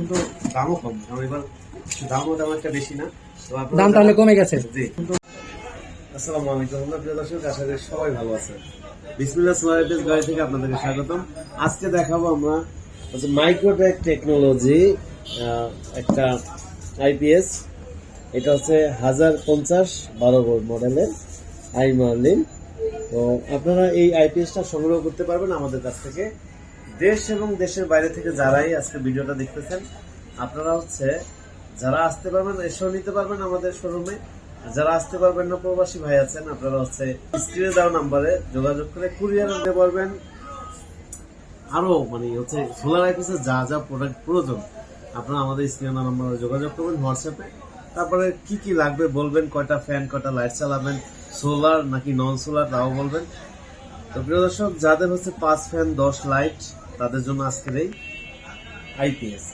কিন্তু দামও কম, কারণ এবার দামও তেমন একটা বেশি না। তো আপনারা দাম তাহলে কমে গেছে। জি। আসসালামু আলাইকুম, প্রিয় দর্শক, আশা করি সবাই ভালো আছেন। বিসমিল্লাহ সোলাইটিস গাড়ি থেকে আপনাদেরকে স্বাগতম। আজকে দেখাবো আমরা মাইক্রোটেক টেকনোলজি একটা আইপিএস। এটা হচ্ছে 1050 12 ভোল্ট মডেলের আই মার্লিন। তো আপনারা এই আইপিএসটা সংগ্রহ করতে পারবেন আমাদের কাছ থেকে। দেশ এবং দেশের বাইরে থেকে যারাই আজকে ভিডিওটা দেখতেছেন, আপনারা যারা আসতে পারবেন এসেও নিতে পারবেন আমাদের শোরুমে। যারা আসতে পারবেন না, প্রবাসী ভাই আছেন, আপনারা স্ক্রিনে দেওয়া নাম্বারে যোগাযোগ করে কুরিয়ার নিতে পারবেন। আরো সোলার আইপিএসের যা যা প্রোডাক্ট প্রয়োজন আপনারা আমাদের স্ক্রিনে দেওয়া নাম্বারে যোগাযোগ করবেন হোয়াটসঅ্যাপে। তারপরে কি কি লাগবে বলবেন, কয়টা ফ্যান, কয়টা লাইট চালাবেন, সোলার নাকি নন সোলার তাও বলবেন। তো প্রিয় দর্শক, যাদের 5 ফ্যান 10 লাইট, তাদের জন্য আজকের এই আইপিএস।